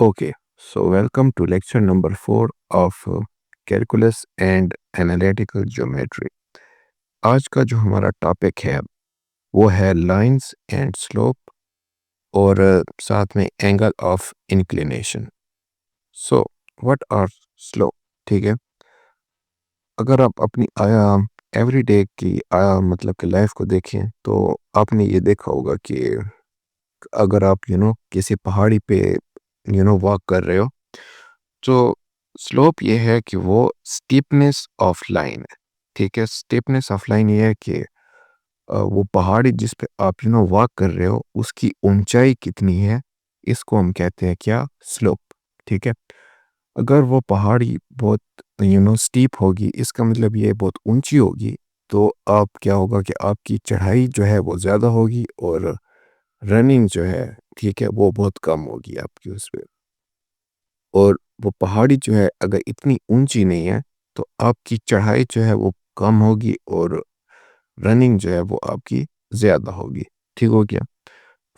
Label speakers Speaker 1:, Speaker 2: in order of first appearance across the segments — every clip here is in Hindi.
Speaker 1: Okay, so welcome to lecture number 4 of Calculus and Analytical Geometry. आज का जो हमारा टॉपिक है वो है लाइंस एंड स्लोप और साथ में angle of inclination. So what are slope? ठीक है, अगर आप अपनी एवरीडे की मतलब कि लाइफ को देखें तो आपने ये देखा होगा कि अगर आप किसी पहाड़ी पे वॉक कर रहे हो तो स्लोप ये है कि वो स्टीपनेस ऑफ लाइन है. ठीक है, स्टीपनेस ऑफ लाइन ये है कि वो पहाड़ी जिस पे आप वॉक कर रहे हो उसकी ऊंचाई कितनी है, इसको हम कहते हैं क्या? स्लोप. ठीक है, अगर वो पहाड़ी बहुत स्टीप होगी, इसका मतलब ये बहुत ऊंची होगी, तो आप क्या होगा कि आपकी चढ़ाई जो है वो ज़्यादा होगी और रनिंग जो है, ठीक है, वो बहुत कम होगी आपकी उस पे. और वो पहाड़ी जो है अगर इतनी ऊंची नहीं है तो आपकी चढ़ाई जो है वो कम होगी और रनिंग जो है वो आपकी ज़्यादा होगी. ठीक हो गया?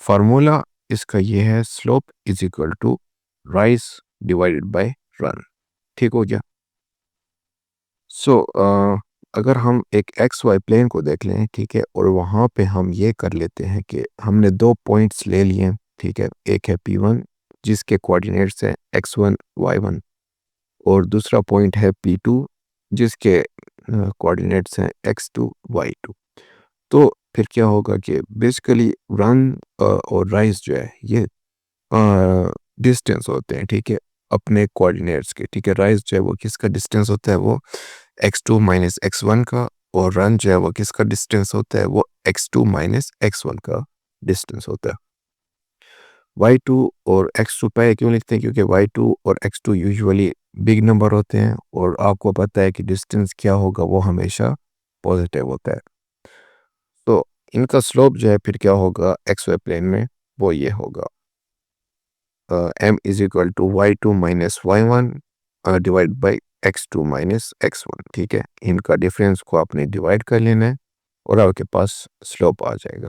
Speaker 1: फार्मूला इसका ये है, slope is equal to rise divided by run. ठीक हो गया? सो अगर हम एक एक्स वाई प्लेन को देख लें, ठीक है, और वहाँ पे हम ये कर लेते हैं कि हमने दो पॉइंट्स ले लिए. ठीक है, एक है P1 जिसके कोऑर्डिनेट्स हैं x1 y1 और दूसरा पॉइंट है P2 जिसके कोऑर्डिनेट्स हैं x2 y2. तो फिर क्या होगा कि बेसिकली रन और राइज जो है ये डिस्टेंस होते हैं. ठीक है, अपने कोऑर्डिनेट्स के. ठीक है, राइज जो है वो किसका डिस्टेंस होता है? वो x2 माइनस x1 का. और रन जो है वो किसका डिस्टेंस होता है? वो x2 माइनस x1 का डिस्टेंस होता है. y2 और x2 पहले क्यों लिखते हैं? क्योंकि y2 और x2 यूजुअली बिग नंबर होते हैं और आपको पता है कि डिस्टेंस क्या होगा, वो हमेशा पॉजिटिव होता है. तो इनका स्लोप जो है फिर क्या होगा एक्स वाई प्लेन में? वो ये होगा m is equal to y2 minus y1 divide by x2 minus x1. ठीक है, इनका डिफरेंस को आपने डिवाइड कर लेना है और आपके पास स्लोप आ जाएगा.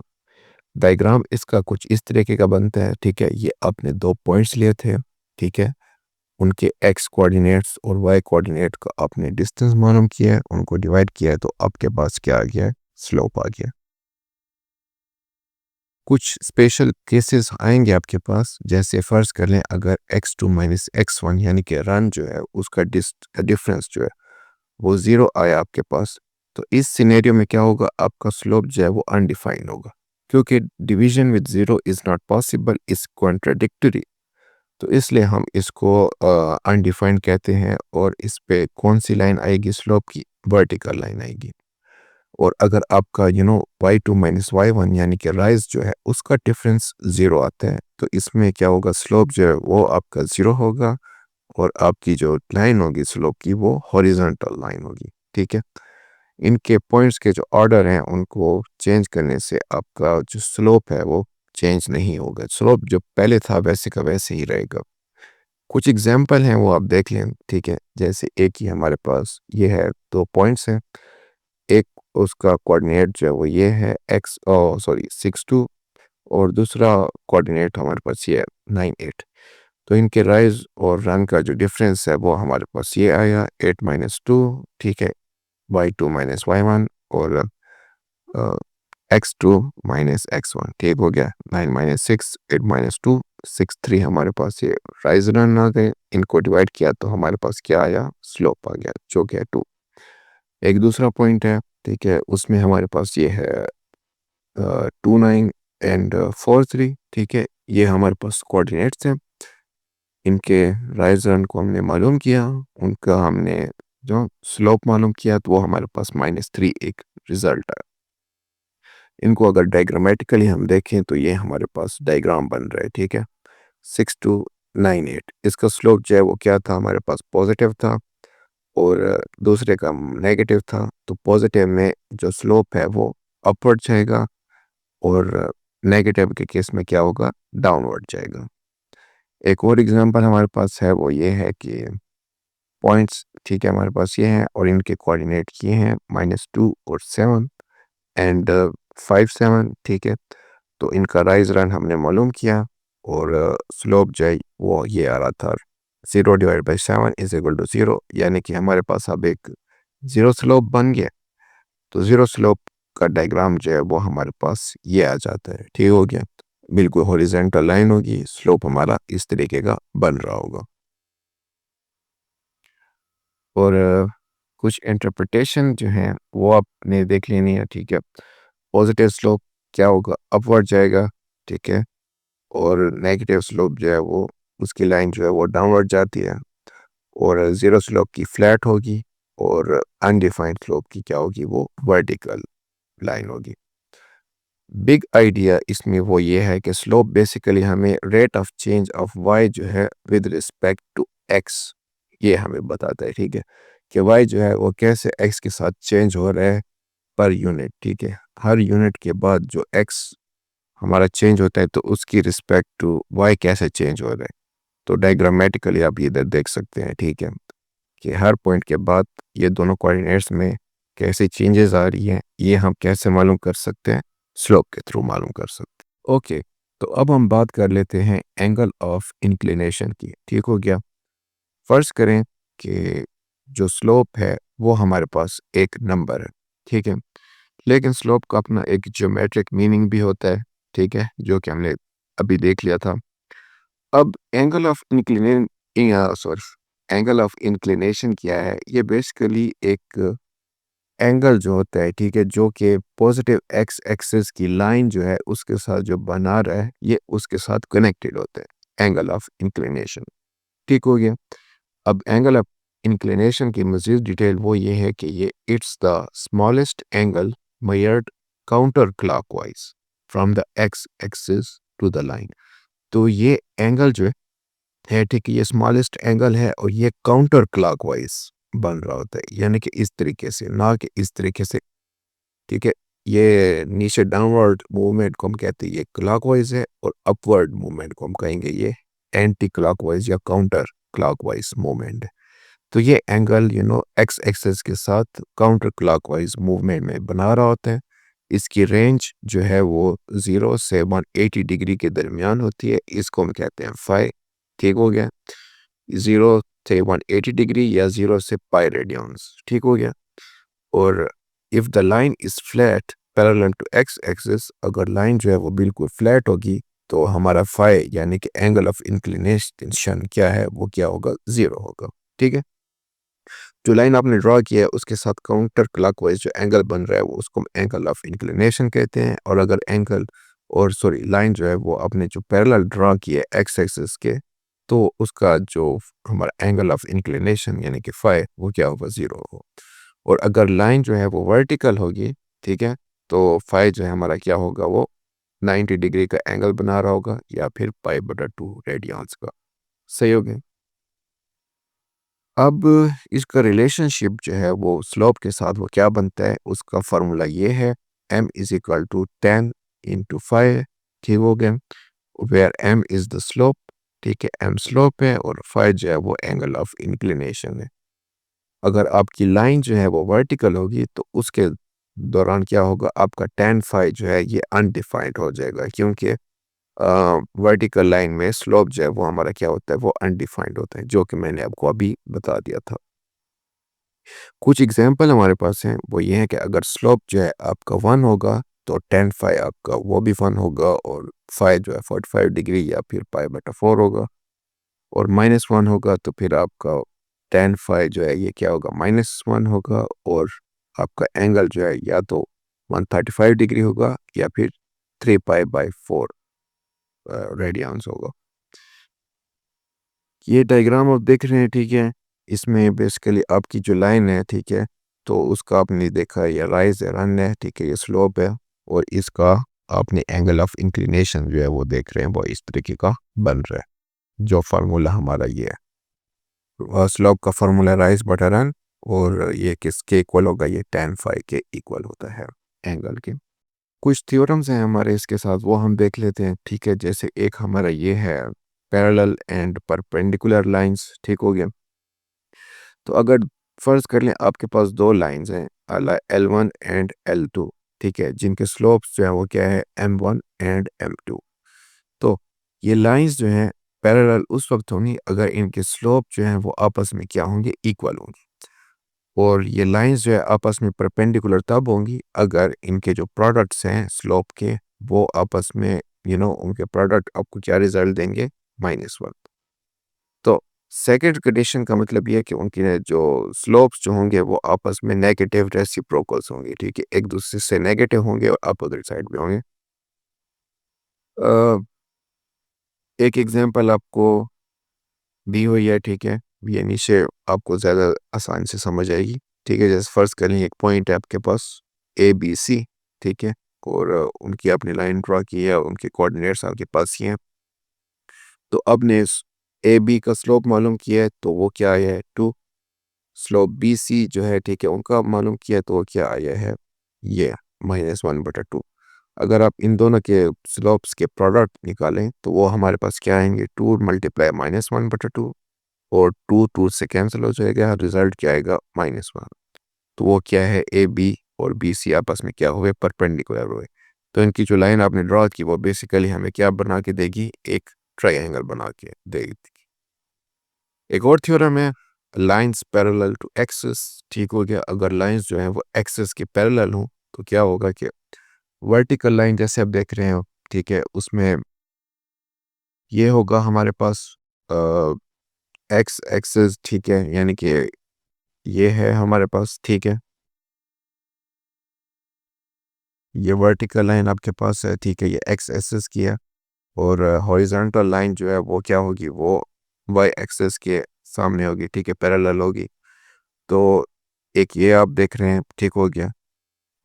Speaker 1: डायग्राम इसका कुछ इस तरीके का बनता है. ठीक है, ये आपने दो पॉइंट्स लिए थे. ठीक है, उनके x कोऑर्डिनेट्स और y कोऑर्डिनेट का आपने डिस्टेंस मालूम किया है, उनको डिवाइड किया है, तो आपके पास क्या आ गया है? स्लोप आ गया. कुछ स्पेशल केसेस आएंगे आपके पास, जैसे फर्ज कर लें अगर x2 माइनस x1 यानी कि रन जो है उसका डिफरेंस जो है वो ज़ीरो आया आपके पास, तो इस सिनेरियो में क्या होगा? आपका स्लोप जो है वो अनडिफाइंड होगा, क्योंकि division with zero is not possible, is contradictory. तो इसलिए हम इसको अनडिफाइंड कहते हैं. और इस पे कौन सी लाइन आएगी स्लोप की? वर्टिकल लाइन आएगी. और अगर आपका y2 माइनस y1 यानी कि राइज जो है उसका डिफरेंस ज़ीरो आता है, तो इसमें क्या होगा? स्लोप जो है वो आपका ज़ीरो होगा और आपकी जो लाइन होगी स्लोप की वो हॉरिजॉन्टल लाइन होगी. ठीक है, इनके पॉइंट्स के जो ऑर्डर हैं उनको चेंज करने से आपका जो स्लोप है वो चेंज नहीं होगा. स्लोप जो पहले था वैसे का वैसे ही रहेगा. कुछ एग्जाम्पल हैं वो आप देख लें. ठीक है, जैसे एक ही हमारे पास ये है, दो पॉइंट्स हैं. एक उसका कोऑर्डिनेट जो है वो ये है x सॉरी 6 2 और दूसरा कोऑर्डिनेट हमारे पास ये है 9 8. तो इनके राइज और रन का जो डिफरेंस है वो हमारे पास ये आया 8 माइनस 2. ठीक है, y2 माइनस y1 और x2 माइनस x1. ठीक हो गया. 9 माइनस 6, 8 माइनस 2, 6 3 हमारे पास ये राइज रन आ गए. इनको डिवाइड किया तो हमारे पास क्या आया? स्लोप आ गया जो कि है 2. एक दूसरा पॉइंट है, ठीक है, उसमें हमारे पास ये है 2 9 एंड 4 3. ठीक है, ये हमारे पास कोऑर्डिनेट्स हैं. इनके राइज रन को हमने मालूम किया, उनका हमने जो स्लोप मालूम किया, तो वो हमारे पास -3 एक रिजल्ट है. इनको अगर डायग्रामेटिकली हम देखें तो ये हमारे पास डायग्राम बन रहा है. ठीक है, 6 2 9 8. इसका स्लोप जो है वो क्या था? हमारे पास पॉजिटिव था और दूसरे का नेगेटिव था. तो पॉजिटिव में जो स्लोप है वो अपवर्ड जाएगा और नेगेटिव के केस में क्या होगा? डाउनवर्ड जाएगा. एक और एग्जांपल हमारे पास है, वो ये है कि पॉइंट्स, ठीक है, हमारे पास ये हैं और इनके कोऑर्डिनेट ये हैं -2 और 7 एंड 5 7. ठीक है, तो इनका राइज रन हमने मालूम किया और स्लोप जो है वो ये आ रहा था 0/7 इज इक्वल टू 0, यानी कि हमारे पास अब एक ज़ीरो स्लोप बन गया। तो ज़ीरो स्लोप का डायग्राम जो है वो हमारे पास ये आ जाता है। ठीक हो गया, बिल्कुल हॉरिजॉन्टल लाइन होगी, स्लोप हमारा इस तरीके का बन रहा होगा। और कुछ इंटरप्रिटेशन जो है वो आपने देख लेनी है। ठीक है, पॉजिटिव स्लोप क्या होगा, अपवर्ड जाएगा। ठीक है, और नेगेटिव स्लोप जो है वो उसकी लाइन जो है वो डाउनवर्ड जाती है। और ज़ीरो स्लोप की फ्लैट होगी, और अनडिफाइंड स्लोप की क्या होगी, वो वर्टिकल लाइन होगी। बिग आइडिया इसमें वो ये है कि स्लोप बेसिकली हमें rate of change of Y जो है विद रिस्पेक्ट टू एक्स ये हमें बताता है। ठीक है, कि वाई जो है वो कैसे एक्स के साथ चेंज हो रहा है पर यूनिट। ठीक है, हर यूनिट के बाद जो एक्स हमारा चेंज होता है तो उसकी रिस्पेक्ट टू वाई कैसे चेंज हो रहा है। तो डायग्रामेटिकली आप इधर देख सकते हैं। ठीक है, कि हर पॉइंट के बाद ये दोनों कोऑर्डिनेट्स में कैसे चेंजेस आ रही हैं, ये हम कैसे मालूम कर सकते हैं, स्लोप के थ्रू मालूम कर सकते हैं। ओके, तो अब हम बात कर लेते हैं एंगल ऑफ इंक्लिनेशन की। ठीक हो गया, फर्ज करें कि जो स्लोप है वो हमारे पास एक नंबर है। ठीक है, लेकिन स्लोप का अपना एक ज्योमेट्रिक मीनिंग भी होता है। ठीक है, जो कि हमने अभी देख लिया था। अब एंगल ऑफ इंक्लिनेशन क्या है, ये बेसिकली एक एंगल जो होता है। ठीक है, जो कि पॉजिटिव एक्स एक्सिस की लाइन जो है उसके साथ जो बना रहा है ये उसके साथ कनेक्टेड होता है, एंगल ऑफ इंक्लिनेशन। ठीक हो गया, अब एंगल ऑफ इंक्लिनेशन की मजीद डिटेल वो ये है कि ये it's the smallest angle measured counter clockwise from the X axis to the line. तो ये एंगल जो है, ठीक है, ये स्मॉलेस्ट एंगल है और ये काउंटर क्लॉकवाइज बन रहा होता है, यानी कि इस तरीके से, ना कि इस तरीके से। ठीक है, ये नीचे डाउनवर्ड मूवमेंट को हम कहते हैं ये क्लॉकवाइज है, और अपवर्ड मूवमेंट को हम कहेंगे ये एंटी क्लॉकवाइज या काउंटर क्लॉकवाइज मूवमेंट है। तो ये एंगल एक्स एक्सिस के साथ काउंटर क्लॉकवाइज मूवमेंट में बना रहा होता है। इसकी रेंज जो है वो 0 से 180 डिग्री के दरमियान होती है, इसको हम कहते हैं फाई। ठीक हो गया, 0 से 180 डिग्री या 0 से पाई रेडियंस। ठीक हो गया, और if the line is flat parallel to X axis, अगर लाइन जो है वो बिल्कुल फ्लैट होगी तो हमारा फाई यानी कि एंगल ऑफ इंक्लिनेशन क्या है, वो क्या होगा, 0 होगा। ठीक है, जो लाइन आपने ड्रॉ किया है उसके साथ काउंटर क्लॉकवाइज जो एंगल बन रहा है वो उसको हम एंगल ऑफ इंक्लिनेशन कहते हैं। और अगर एंगल और सॉरी लाइन जो है वो आपने जो पैरेलल ड्रॉ किया है एक्स एक्सिस के, तो उसका जो हमारा एंगल ऑफ इंक्लिनेशन यानी कि फाई वो क्या होगा, 0 होगा। और अगर लाइन जो है वो वर्टिकल होगी, ठीक है, तो फाई जो है हमारा क्या होगा, वो 90 डिग्री का एंगल बना रहा होगा, या फिर पाई/2 रेडियंस का। सही हो गया, अब इसका रिलेशनशिप जो है वो स्लोप के साथ वो क्या बनता है, उसका फार्मूला ये है, m is equal to 10 into five. ठीक हो गया, where m is the slope. ठीक है, m स्लोप है और फाइव जो है वो एंगल ऑफ इंक्लिनेशन है। अगर आपकी लाइन जो है वो वर्टिकल होगी तो उसके दौरान क्या होगा, आपका tan फाइव जो है ये अनडिफाइंड हो जाएगा, क्योंकि वर्टिकल लाइन में स्लोप जो है वो हमारा क्या होता है, वो अनडिफाइंड होता है, जो कि मैंने आपको अभी बता दिया था। कुछ एग्जांपल हमारे पास हैं, वो ये है कि अगर स्लोप जो है आपका 1 होगा तो tan फाई आपका वो भी 1 होगा, और फाई जो है 45 डिग्री या फिर पाई/4 होगा। और -1 होगा तो फिर आपका tan फाई जो है ये क्या होगा, -1 होगा, और आपका एंगल जो है या तो 135 डिग्री होगा या फिर 3 पाई/4 रेडियंस होगा। ये डायग्राम आप देख रहे हैं, ठीक है, इसमें बेसिकली आपकी जो लाइन है, ठीक है, तो उसका आपने देखा ये राइज है, रन है, ठीक है, ये स्लोप है, और इसका आपने एंगल ऑफ इंक्लिनेशन जो है वो देख रहे हैं, वो इस तरीके का बन रहा है। जो फार्मूला हमारा ये है, स्लोप का फार्मूला राइज बटा रन, और ये किसके इक्वल होगा, ये tan फाई के इक्वल होता है एंगल के। कुछ थ्योरम्स हैं हमारे इसके साथ, वो हम देख लेते हैं। ठीक है, जैसे एक हमारा ये है पैरेलल एंड परपेंडिकुलर लाइंस। ठीक हो गया, तो अगर फर्ज कर लें आपके पास दो लाइंस हैं L1 एंड L2, ठीक है, जिनके स्लोप्स जो है वो क्या है, M1 एंड M2। तो ये लाइंस जो हैं पैरेलल उस वक्त होंगी अगर इनके स्लोप जो हैं वो आपस में क्या होंगे, इक्वल होंगे। और ये लाइंस जो है आपस में परपेंडिकुलर तब होंगी अगर इनके जो प्रोडक्ट्स हैं स्लोप के वो आपस में उनके प्रोडक्ट आपको क्या रिजल्ट देंगे, -1। तो सेकंड कंडीशन का मतलब ये है कि उनके जो स्लोप्स जो होंगे वो आपस में नेगेटिव रेसिप्रोकल्स होंगे, ठीक है, एक दूसरे से नेगेटिव होंगे और अपोजिट साइड में होंगे। अ, एक एग्जांपल आपको दी हुई है, ठीक है, ये नीचे आपको ज़्यादा आसान से समझ आएगी, ठीक है। जैसे फर्ज करें एक पॉइंट है आपके पास ABC, ठीक है, और उनकी आपने लाइन ड्रा की है, उनके कोऑर्डिनेट्स आपके पास ही हैं। तो आपने AB का स्लोप मालूम किया है तो वो क्या आया है 2, स्लोप BC जो है, ठीक है, उनका मालूम किया है तो वो क्या आया है, ये -1/2। अगर आप इन दोनों के स्लोप्स के प्रोडक्ट निकालें तो वो हमारे पास क्या आएंगे, 2 मल्टीप्लाई -1/2, और 2 2 से कैंसिल हो जाएगा, रिजल्ट क्या आएगा, -1। तो वो क्या है, AB और BC आपस में क्या हुए, परपेंडिकुलर हुए। तो इनकी जो लाइन आपने ड्रॉ की वो बेसिकली हमें क्या बना के देगी, एक ट्रायंगल बना के देगी। एक और थ्योरम है लाइंस पैरेलल टू एक्सिस, ठीक हो गया। अगर लाइंस जो है वो एक्सिस के पैरेलल हो तो क्या होगा कि वर्टिकल लाइन जैसे आप देख रहे हो, ठीक है, उसमें ये होगा हमारे पास एक्स एक्सिस, ठीक है, यानी कि ये है हमारे पास, ठीक है, ये वर्टिकल लाइन आपके पास है, ठीक है, ये एक्स एक्सिस की है। और हॉरिजॉन्टल लाइन जो है वो क्या होगी, वो वाई एक्सिस के सामने होगी, ठीक है, पैरेलल होगी। तो एक ये आप देख रहे हैं, ठीक हो गया।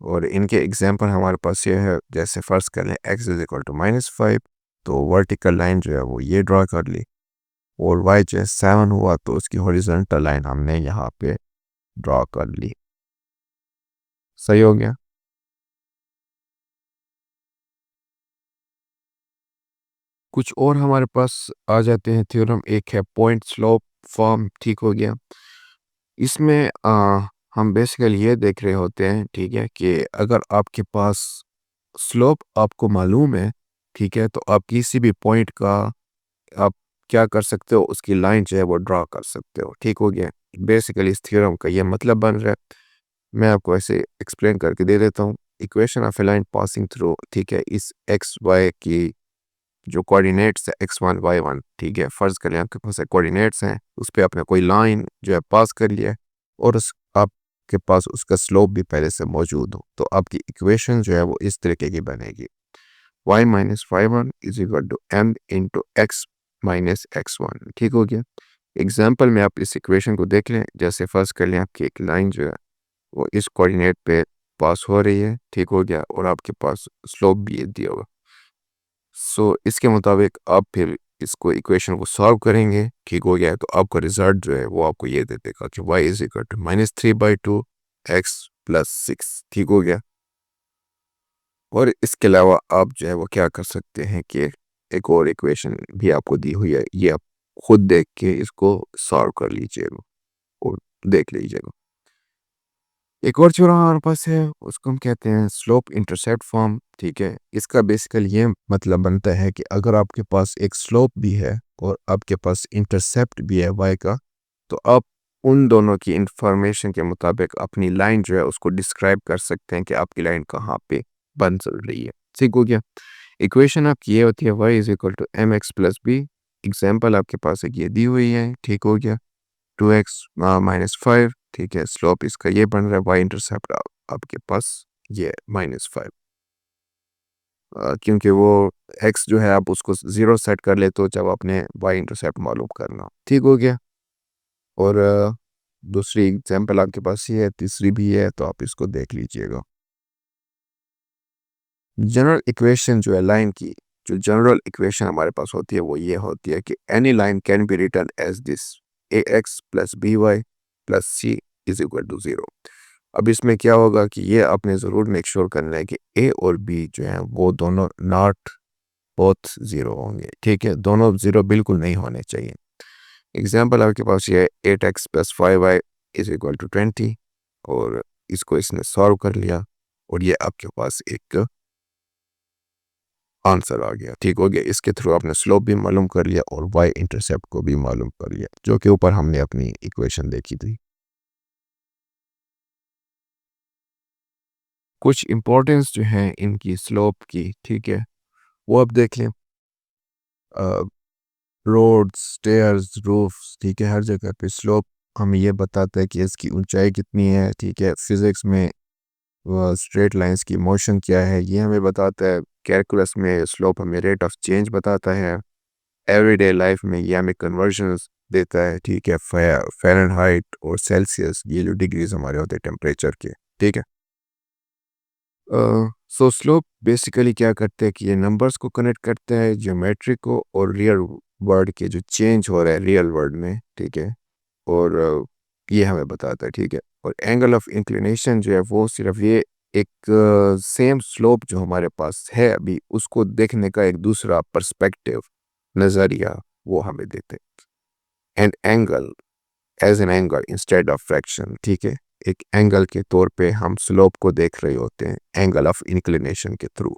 Speaker 1: और इनके एग्जांपल हमारे पास ये है, जैसे फर्ज कर लें x इज इक्वल टू -5, तो वर्टिकल लाइन जो है वो ये ड्रा कर ली, और y जो है 7 हुआ तो उसकी हॉरिजॉन्टल लाइन हमने यहाँ पे ड्रा कर ली। सही हो गया। कुछ और हमारे पास आ जाते हैं थ्योरम, एक है पॉइंट स्लोप फॉर्म, ठीक हो गया। इसमें हम बेसिकली ये देख रहे होते हैं, ठीक है, कि अगर आपके पास स्लोप आपको मालूम है, ठीक है, तो आप किसी भी पॉइंट का आप क्या कर सकते हो, उसकी लाइन जो है वो ड्रा कर सकते हो, ठीक हो गया। बेसिकली इस थ्योरम का ये मतलब बन रहा है। मैं आपको ऐसे एक्सप्लेन करके दे देता हूँ। Equation of A line passing through, ठीक है, इस एक्स वाई की जो कोऑर्डिनेट्स है x1 y1, ठीक है, फर्ज करें आपके पास कोऑर्डिनेट्स हैं, उस पर आपने कोई लाइन जो है पास कर लिया है, और उस आपके पास उसका स्लोप भी पहले से मौजूद हो, तो आपकी इक्वेशन जो है वो इस तरीके की बनेगी, y minus Y one is equal to m into X minus x1, ठीक हो गया। एग्जाम्पल में आप इस इक्वेशन को देख लें, जैसे फर्ज कर लें आपकी एक लाइन जो है वो इस कोऑर्डिनेट पे पास हो रही है, ठीक हो गया, और आपके पास स्लोप भी ये दिया होगा। सो इसके मुताबिक आप फिर इसको इक्वेशन को सॉल्व करेंगे, ठीक हो गया, तो आपका रिजल्ट जो है वो आपको ये दे देगा कि y is equal to -3/2 x plus 6, ठीक हो गया। और इसके अलावा आप जो है वो क्या कर सकते हैं कि एक और इक्वेशन भी आपको दी हुई है, ये आप खुद देख के इसको सॉल्व कर लीजिएगा और देख लीजिएगा। एक और थ्योरम हमारे पास है, उसको हम कहते हैं स्लोप इंटरसेप्ट फॉर्म, ठीक है। इसका बेसिकल ये मतलब बनता है कि अगर आपके पास एक स्लोप भी है और आपके पास इंटरसेप्ट भी है y का, तो आप उन दोनों की इंफॉर्मेशन के मुताबिक अपनी लाइन जो है उसको डिस्क्राइब कर सकते हैं कि आपकी लाइन कहाँ पे बन चल रही है, ठीक हो गया। इक्वेशन आपकी ये होती है y is equal to mx plus B. Example आपके पास एक ये दी हुई है, ठीक हो गया, 2x माइनस 5, ठीक है, स्लोप इसका ये बन रहा है, वाई इंटरसेप्ट आपके पास ये -5, क्योंकि वो x जो है आप उसको 0 सेट कर ले तो जब आपने वाई इंटरसेप्ट मालूम करना, ठीक हो गया। और दूसरी एग्जांपल आपके पास ये है, तीसरी भी है, तो आप इसको देख लीजिएगा। जनरल इक्वेशन जो है लाइन की, जो जनरल इक्वेशन हमारे पास होती है वो ये होती है कि any line can be written as this, ax plus b y plus c is equal to 0। अब इसमें क्या होगा कि ये आपने ज़रूर मेक श्योर करना है कि a और b जो है वो दोनों नॉट बोथ 0 होंगे, ठीक है, दोनों 0 बिल्कुल नहीं होने चाहिए। एग्जाम्पल आपके पास ये है 8x plus 5y is equal to 20, और इसको इसने सॉल्व कर लिया, और ये आपके पास एक आंसर आ गया। ठीक हो गया, इसके थ्रू आपने स्लोप भी मालूम कर लिया और वाई इंटरसेप्ट को भी मालूम कर लिया, जो कि ऊपर हमने अपनी इक्वेशन देखी थी। कुछ इंपॉर्टेंस जो है इनकी स्लोप की, ठीक है, वो अब देख लें। रोड्स, स्टेयर्स, रूफ्स, ठीक है, हर जगह पे स्लोप हमें ये बताता है कि इसकी ऊंचाई कितनी है, ठीक है। फिजिक्स में स्ट्रेट लाइंस की मोशन क्या है ये हमें बताता है। कैलकुलस में स्लोप हमें रेट ऑफ चेंज बताता है। एवरीडे लाइफ में ये हमें कन्वर्जन्स देता है, ठीक है। फ़ारेनहाइट और सेल्सियस, ये जो डिग्रीज हमारे होते हैं टेम्परेचर के, ठीक है। सो स्लोप बेसिकली क्या करते हैं कि ये नंबर्स को कनेक्ट करते हैं, ज्योमेट्री को और रियल वर्ड के जो चेंज हो रहा है रियल वर्ल्ड में, ठीक है। और ये हमें बताता है, ठीक है। और एंगल ऑफ इंक्लिनेशन जो है वो सिर्फ ये एक सेम स्लोप जो हमारे पास है अभी उसको देखने का एक दूसरा पर्सपेक्टिव, नज़रिया, वो हमें देते हैं। And angle as an angle instead of fraction, ठीक है। एक एंगल के तौर पे हम स्लोप को देख रहे होते हैं एंगल ऑफ इंक्लिनेशन के थ्रू।